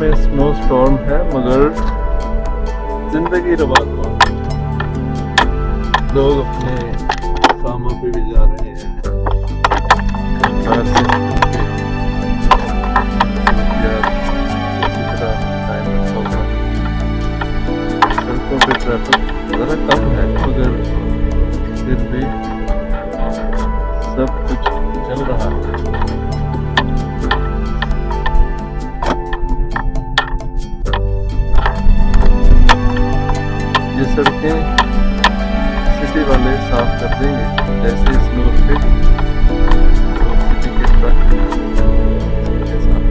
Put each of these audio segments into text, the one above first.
में snow storm है मगर जिंदगी रवा को लोग अपने कामों पे भी जा रहे हैं। घर से सड़कों पे ट्रैफिक ज़रा कम है मगर फिर भी सब कुछ चल रहा है। ये सड़कें सिटी वाले साफ कर देंगे जैसे स्नो रुकेगी तो सिटी के ट्रक के साथ।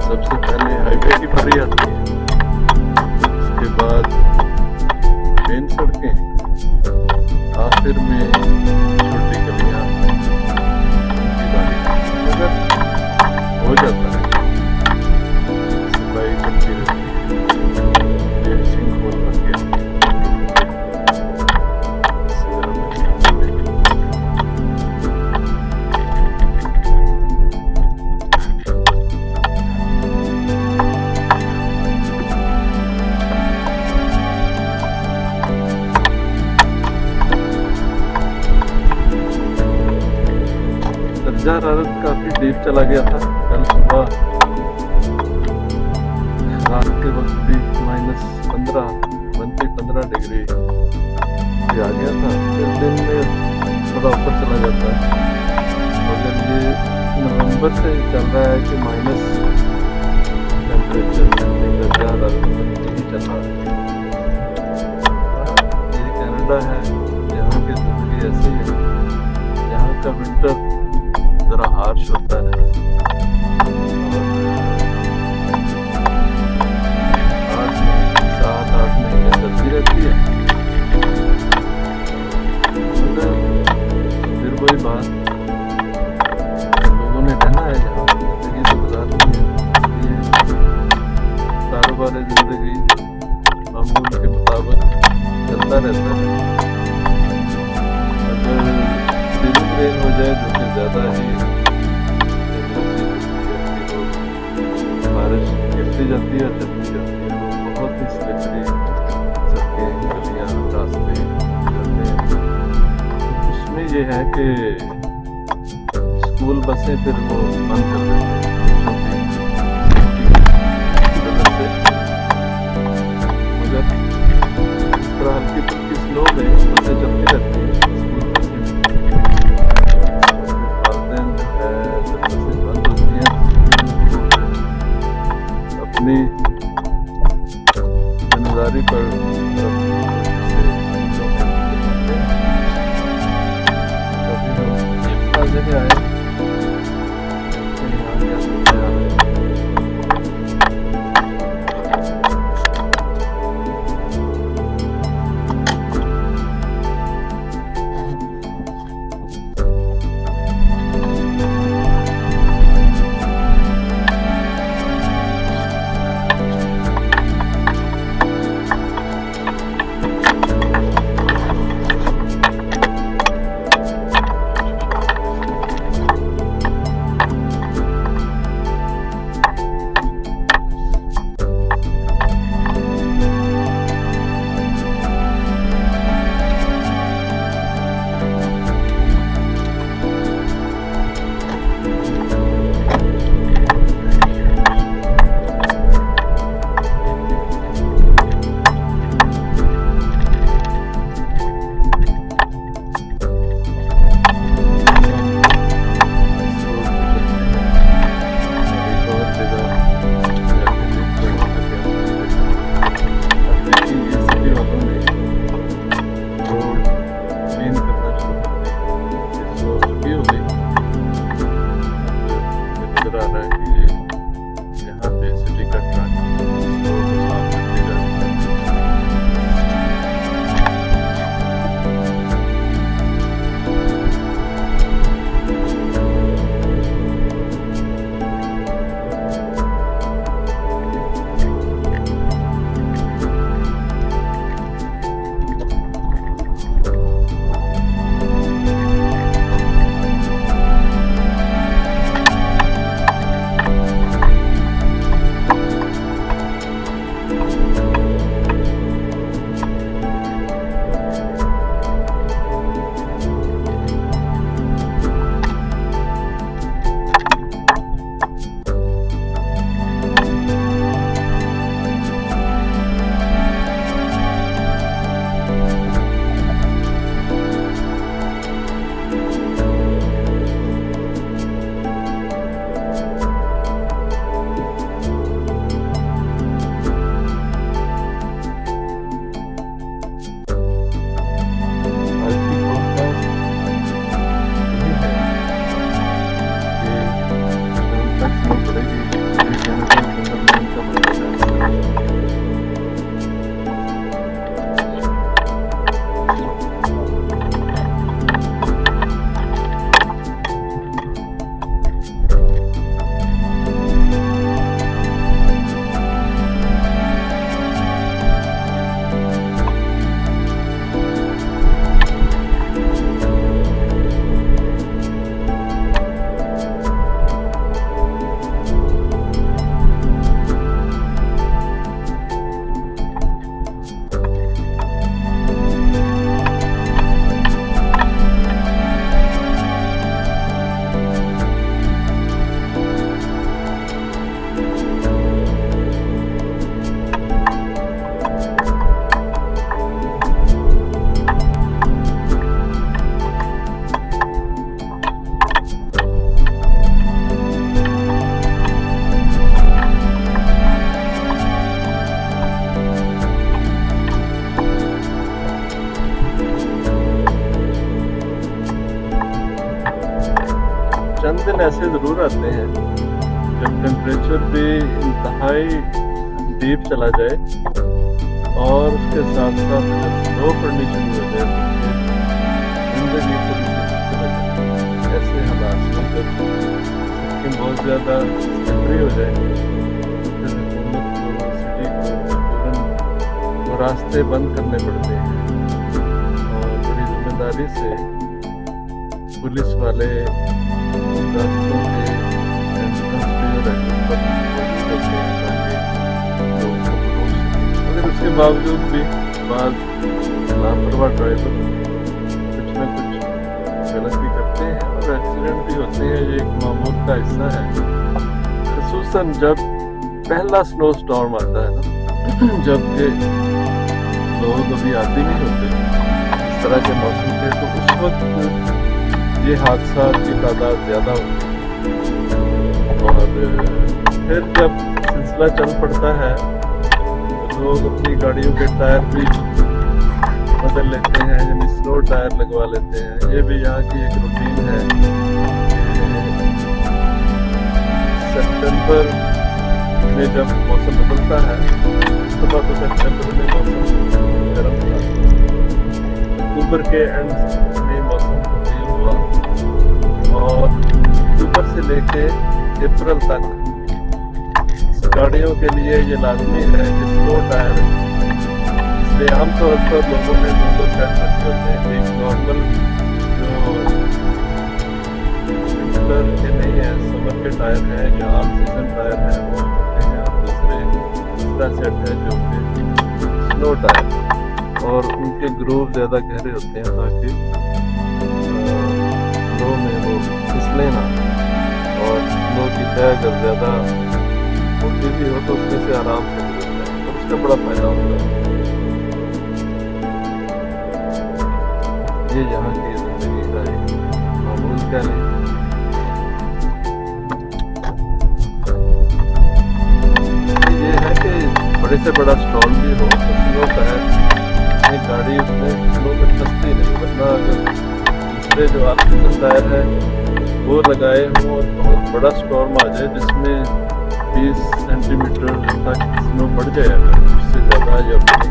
सबसे पहले हाईवे की बारी आती है, उसके बाद मेन सड़कें, आखिर में छोटी गलियां की बारी। मगर हो जाता है, सफाई करती रहती है। ये सिंखोल बन गया, दर्जा हरारत काफी डीप चला गया था। कल सुबह रात के वक्त भी -15 डिग्री पे आ गया था। फिर दिन में थोड़ा ऊपर चला जाता है मगर ये नवंबर से चल रहा है कि माइनस टेम्परेचर दर्जा हरारत ही चल रहा है। ये कनाडा है, यहाँ की जिंदगी ऐसी है। यहाँ का विंटर जरा हार्श होता है और 7-8 महीने चलती रहती है। मगर फिर वही बात, लोगों ने रहना है यहाँ, जिंदगी तो गुजारनी है। ये कारोबार जिंदगी मामूल के मुताबिक चलता रहता है। अगर सीजन रेन हो जाए जो कि ज़्यादा ही बारिश गिरती जाती है, चलती जाती है, वो बहुत ही स्लिपरी सड़कें, गलियाँ, रास्ते चलते हैं। उसमें ये है कि स्कूल बसें फिर वो बंद कर देते हैं वजह से। मगर इस तरह हल्की फुल्की स्नो में बसें चलती रहती हैं, स्कूल बसें अपनी जिम्मेदारी पर कभी हम प्लाजे में आए, यहाँ चंद दिन ऐसे ज़रूर आते हैं जब टेम्परेचर भी इंतहाई डीप चला जाए और उसके साथ साथ अगर स्नो पड़नी शुरू हो जाए तो फिर ज़िंदगी थोड़ी सी मुश्किल हो जाती है। ऐसे हालात में जब सिक्किम बहुत ज़्यादा स्लिपरी हो जाए तो फिर हुकूमत को सिटी को मजबूरन वो रास्ते बंद करने पड़ते हैं और बड़ी जिम्मेदारी से पुलिस वाले उन रास्तों के एंट्रेंस पे और एग्जिट पर मौजूद होते हैं ताकि लोगों को रोक सकें। मगर उसके बावजूद भी बाज़ लापरवाह ड्राइवर कुछ ना कुछ गलती करते हैं और एक्सीडेंट भी होते हैं। ये एक मामूल का हिस्सा है, ख़ुसूसन जब पहला स्नो स्टॉर्म आता है ना, जबकि लोग अभी आदि नहीं होते इस तरह के मौसम के, तो उस वक्त ये हादसा की तादाद ज़्यादा होती है। और फिर जब सिलसिला चल पड़ता है तो लोग अपनी गाड़ियों के टायर भी बदल लेते हैं, यानी स्लो टायर लगवा लेते हैं। ये भी यहाँ की एक रूटीन है कि सितंबर में जब मौसम बदलता है, सुबह तो सितंबर में मौसम गर्म था, अक्टूबर के एंड में मौसम तब्दील हुआ और अक्टूबर से लेके अप्रैल तक गाड़ियों के लिए ये लाजमी है कि स्लो टायर, इसलिए आमतौर पर लोगों ने दो सेट रखे होते हैं। एक नॉर्मल जो विंटर के नहीं है, समर के टायर है या ऑल सीजन टायर है वो होते हैं, और दूसरा सेट है जो कि स्नो टायर, और उनके ग्रूव ज़्यादा गहरे होते हैं ताकि स्नो में वो फिसले ना, और स्नो की तय अगर ज़्यादा मोटी भी हो तो उसमें से आराम से गुजर जाए, और उसका बड़ा फ़ायदा होता है। ये यहाँ की ज़िंदगी का एक मामूल क्या नहीं। ये है कि बड़े से बड़ा स्टॉल भी हो तो स्नो टायर गाड़ी उसमें स्नो में फंसती नहीं, वरना अगर दूसरे जो ऑक्सीजन टायर है वो लगाए हों और बहुत बड़ा स्टॉर्म आ जाए जिसमें 20 सेंटीमीटर तक स्नो बढ़ जाए, अगर उससे ज़्यादा या बढ़े,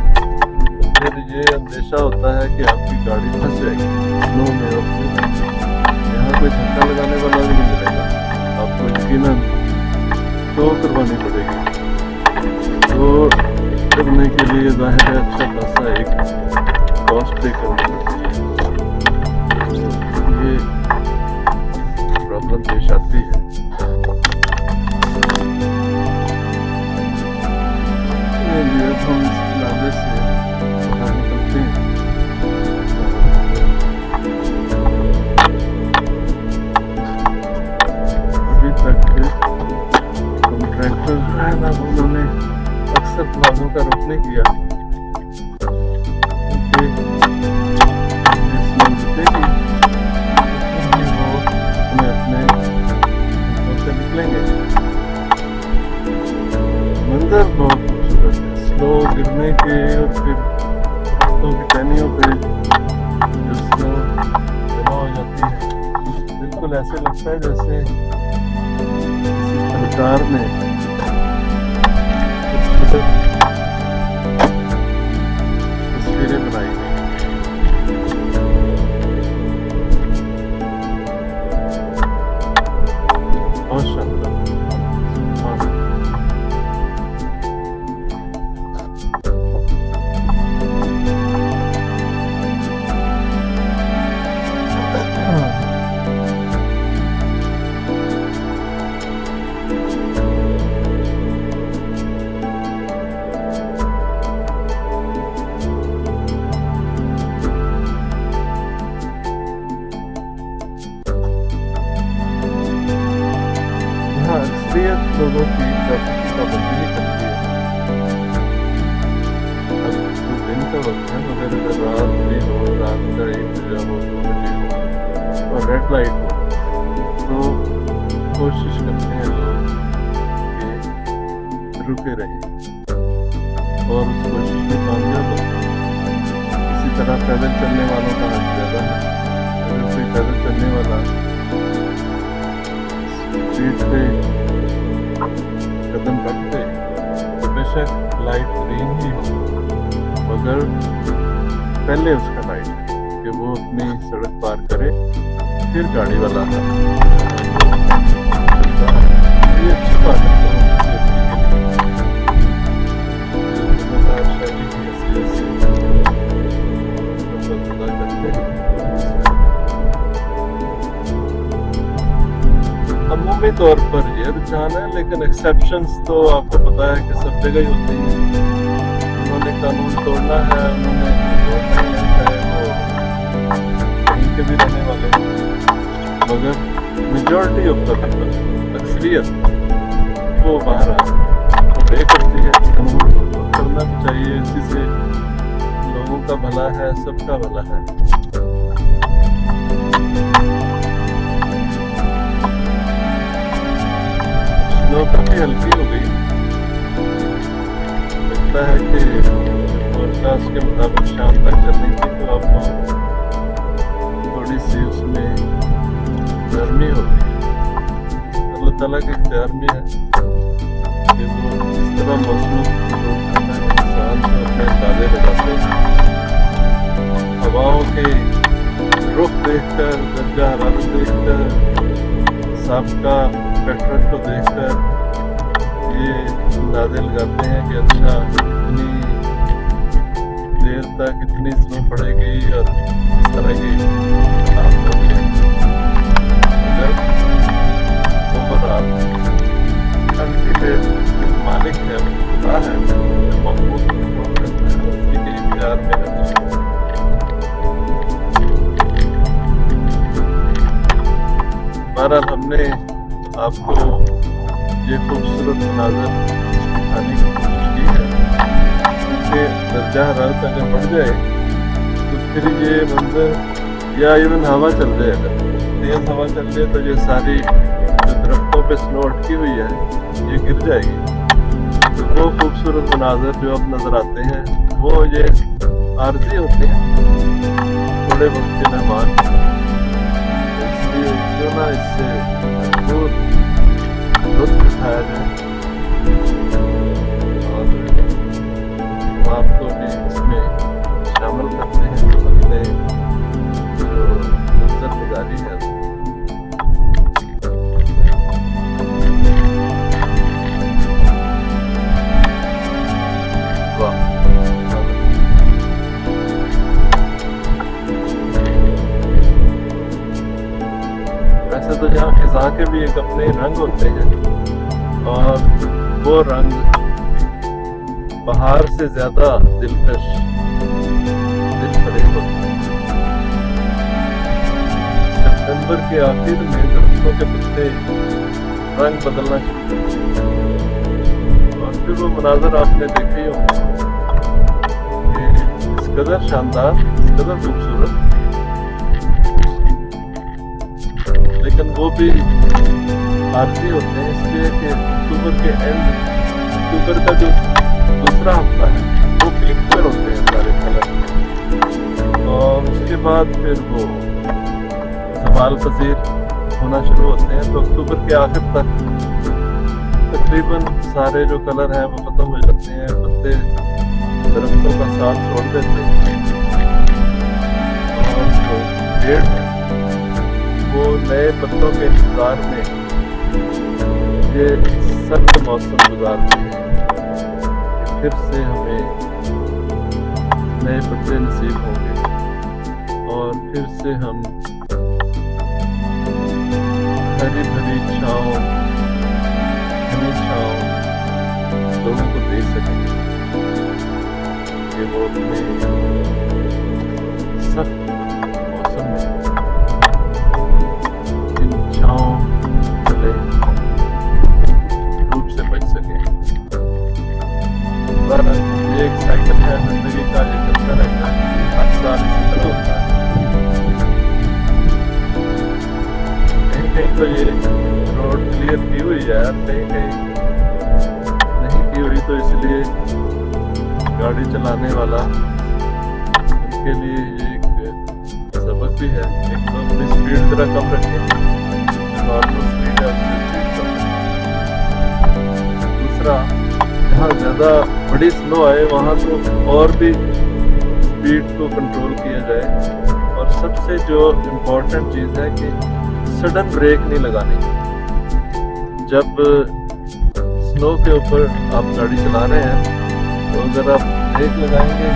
तो फिर ये अंदेशा होता है कि आपकी गाड़ी फंस जाएगी स्नो में, और फिर यहाँ कोई धक्का लगाने वाला भी नहीं मिलेगा, आपको यकीनन टो करवानी पड़ेगी। तो करने के लिए ज़ाहिर है अच्छा खासा एक कॉस्ट पे करनी पड़ती है, ये प्रॉब्लम पेश आती है। अब हम इस नाले से बाहर निकलते हैं। अभी तक कॉन्ट्रैक्टर जो है ना, उन्होंने अक्सर प्लाजों का रुख नहीं किया, क्योंकि इसमें रुकेगी वो अपने अपने घंटों से निकलेंगे। मंजर बहुत खूबसूरत है, स्नो गिरने के और फिर दरख्तों की टहनियों पे जो स्नो जमा हो जाती है, बिल्कुल ऐसे लगता है जैसे किसी फनकार ने तस्वीरें बनाई हैं। बहुत शानदार। अक्सरियत लोगों की ट्रैफिक की पाबंदी ही करती है। अब तो दिन का वक्त है, मगर अगर रात भी हो, रात का 1 बजे हो, 2 बजे हो और रेड लाइट हो, तो कोशिश करते हैं लोग कि रुके रहें और उस कोशिश में कामयाब होते हैं। इसी तरह पैदल चलने वालों का हक ज़्यादा है। अगर कोई पैदल चलने वाला स्पीड पे कदम रख दे तो बेशक लाइट ग्रीन ही हो, मगर पहले उसका लाइट है कि वो अपनी सड़क पार करे, फिर गाड़ी वाला है। ये अच्छी बात है। अमूमी तौर पर ये रुझान है, लेकिन एक्सेप्शंस तो आपको पता है कि सब जगह ही होती हैं। उन्होंने कानून तोड़ना है, उन्होंने तोड़ना ही है, चाहे वो कहीं के भी रहने वाले, मगर मेजॉरिटी ऑफ द पीपल, अक्सरियत वो बाहर ऑबे करती है। कानून करना भी चाहिए, इसी से लोगों का भला है, सबका भला है। काफी हल्की हो गई, लगता है कि फोरकास्ट के मुताबिक शाम तक चलने की, तो अब थोड़ी सी उसमें गर्मी होगी। अल्लाह ताला के इख्तियार में है कि वो इस तरह मौसम इंसान को अपने अंदाजे लगाते हैं। हवाओं के रुख देखकर, दर्जा हरारत देखकर, साबका पैटर्न को देखकर ये अंदाजे लगाते हैं कि अच्छा इतनी देर तक इतनी स्नो पड़ेगी और इस तरह की हालात होंगे। अगर ओवरऑल अल्टीमेट मालिक है, खुदा है, महबूब करता है, उसी के इख्तियार में रहना है। बहरहाल हमने आपको ये खूबसूरत मनाज़र दिखाने की कोशिश की है, क्योंकि दर्जा हरारत अगर बढ़ जाए तो फिर ये मंजर, या इवन हवा चल जाए, अगर तेज़ हवा चल जाए तो ये सारी जो दरख्तों पे स्नो अटकी हुई है ये गिर जाएगी। तो वो खूबसूरत मनाज़र जो अब नज़र आते हैं वो ये आर्जी होते हैं, थोड़े वक्त के मेहमान। इसलिए क्यों ना इससे भरपूर लुत्फ उठाया जाए और आपको भी इसमें शामिल करते हैं अपने जो नजर निगारी है। वाह, वैसे तो यहाँ खिजा के भी एक अपने रंग होते हैं और वो रंग बाहर से ज्यादा दिलकश, दिलफरेब होते हैं। सितंबर के आखिर में दरख्तों के पत्ते रंग बदलना शुरू करते हैं और फिर वो मनाजर आपने देखे ही होंगे कि इस कदर शानदार, इस कदर खूबसूरत, लेकिन वो भी आरजी होते हैं, इसलिए कि अक्टूबर के एंड, अक्टूबर का जो दूसरा हफ्ता है वो पीक पर होते हैं सारे कलर, और उसके बाद फिर वो ज़वाल पजीर होना शुरू होते हैं। तो अक्टूबर के आखिर तक तकरीबन सारे जो कलर हैं वो खत्म हो जाते हैं, पत्ते दरख्तों का साथ छोड़ देते हैं और जो पेड़ है वो नए पत्तों के इंतजार में ये सर्द मौसम गुजारते हैं कि फिर से हमें नए पत्ते नसीब होंगे और फिर से हम हरी भरी छाँव, घनी छाँव लोगों को दे सकेंगे कि वो अपने सख्त मौसम में इन छाँव तले धूप से बच सके। ये एक साइकिल है जिंदगी का, ये चलता रहता है, हर साल इसी तरह होता है। कहीं कहीं तो ये रोड क्लियर की हुई है, कहीं कहीं नहीं की हुई, तो इसलिए गाड़ी चलाने वाला उनके लिए ये एक सबक भी है। एक तो अपनी स्पीड जरा कम रखें, नॉर्मल स्पीड है उससे स्पीड कम ज़्यादा बड़ी स्नो आए वहाँ तो और भी स्पीड को कंट्रोल किया जाए। और सबसे जो इम्पोर्टेंट चीज़ है कि सडन ब्रेक नहीं लगानी। जब स्नो के ऊपर आप गाड़ी चला रहे हैं तो अगर आप ब्रेक लगाएंगे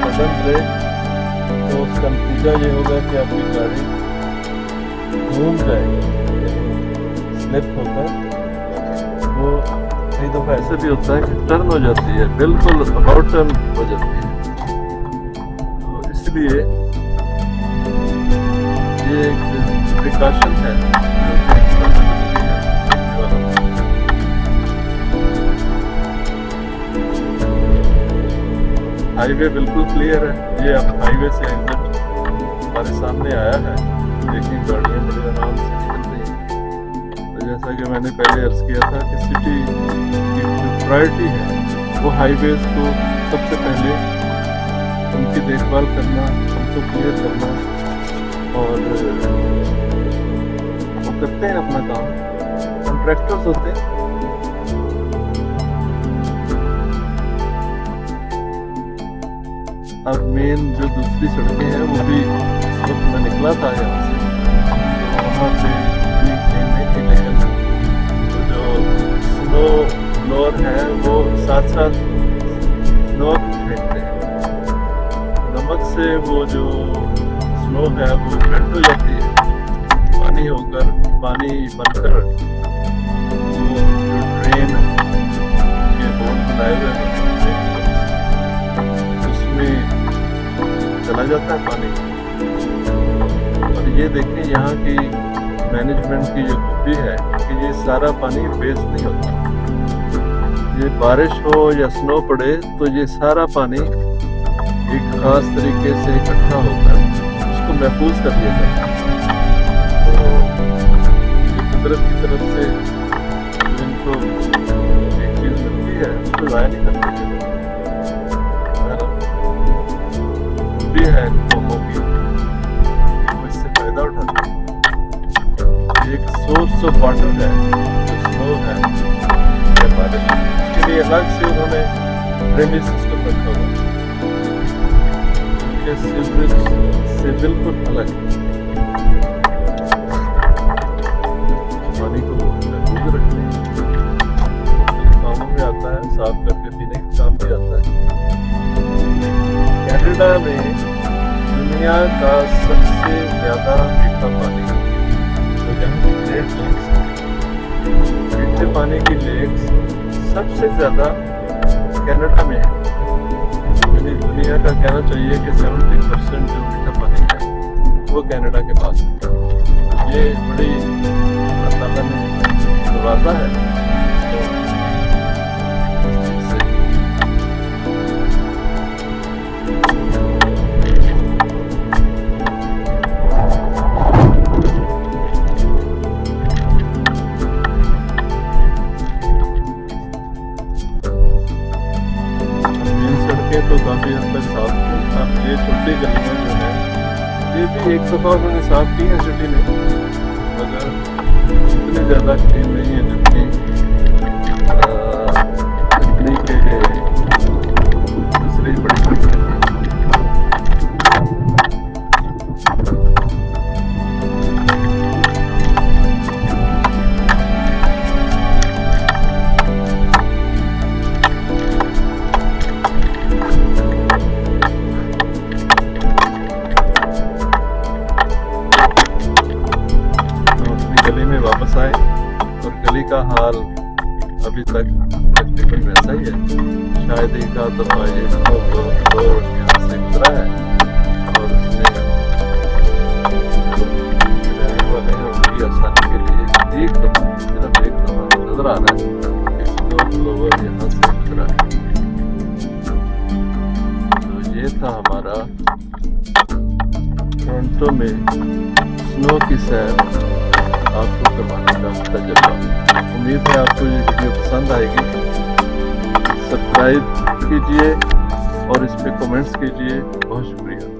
सडन ब्रेक, तो उसका नतीजा ये होगा कि आपकी गाड़ी घूम जाएगी, स्लिप होकर वो कई दफ़ा ऐसे भी होता है कि टर्न हो जाती है, बिल्कुल अबाउट टर्न हो जाती है। तो इसलिए ये एक प्रिकॉशन है हाईवे बिल्कुल क्लियर है। ये अब हाईवे से एग्जिट हमारे सामने आया है, लेकिन गाड़ियाँ बड़े आराम से निकल रही हैं। तो जैसा कि मैंने पहले अर्ज किया था कि सिटी की जो प्रायोरिटी है वो हाईवेज को सबसे पहले उनकी देखभाल करना, उनको क्लियर करना, और वो करते हैं अपना काम, कॉन्ट्रैक्टर्स होते हैं। अब मेन जो दूसरी सड़कें हैं वो भी इस वक्त मैं निकला था यहाँ से, तो वहाँ पे नहीं थी, लेकिन तो जो स्नो ब्लोअर है वो साथ साथ नमक फेंकते हैं। नमक से वो जो स्नो है वो मेल्ट हो जाती है, पानी होकर, पानी बनकर वो जो ड्रेन के होल बनाए हुए हैं उसमें चला जाता है पानी। और ये देखें यहाँ की मैनेजमेंट की जो खूबी है कि ये सारा पानी वेस्ट नहीं होता। ये बारिश हो या स्नो पड़े तो ये सारा पानी एक खास तरीके से इकट्ठा होकर उसको महफूज कर दिया जाता है। तो ये कुदरत की तरफ से जो इनको एक चीज़ मिलती है उसको ज़ाया नहीं करनी चाहिए। है कौमों की वो इससे फायदा उठाते हैं। एक सोर्स ऑफ वाटर है जो स्नो है या बारिश, इसके लिए अलग से उन्होंने ड्रेनेज सिस्टम रखा हुआ है जो सीवरेज से बिल्कुल अलग पानी को महफूज रखते हैं। कामों में आता है, साफ करके पीने के काम भी आता है। कनाडा में दुनिया का सबसे ज़्यादा मीठा पानी तो यहाँ की ग्रेट लेक्स, मीठे पानी की लेक्स सबसे ज़्यादा कनाडा में है। यानी दुनिया का कहना चाहिए कि 70% जो मीठा पानी है वो कनाडा के पास है। ये बड़ी अल्लाह ताला ने नवाजा है तो काफ़ी हद तक साफ थी। अब ये छोटी गलियाँ जो है ये भी एक दफ़ा उन्होंने साफ की है सिटी में, मगर इतनी ज़्यादा क्लीन नहीं है जितनी के दूसरी बड़ी गलियाँ। गली में वापस आए और गली का हाल अभी तक तकरीबन वैसा ही है। शायद एक आध दफा ये रोड यहाँ से गुजरा है और उसने रहने वाले हैं उनकी आसानी के लिए एक दफा, सिर्फ एक दफा नजर आ रहा है कि स्नो ब्लोअर यहाँ से गुजरा है। तो ये था हमारा टोरंटो में स्नो की सैर आपको करवाने का तजुर्बा। उम्मीद है आपको ये वीडियो पसंद आएगी। सब्सक्राइब कीजिए और इस पे कमेंट्स कीजिए। बहुत शुक्रिया।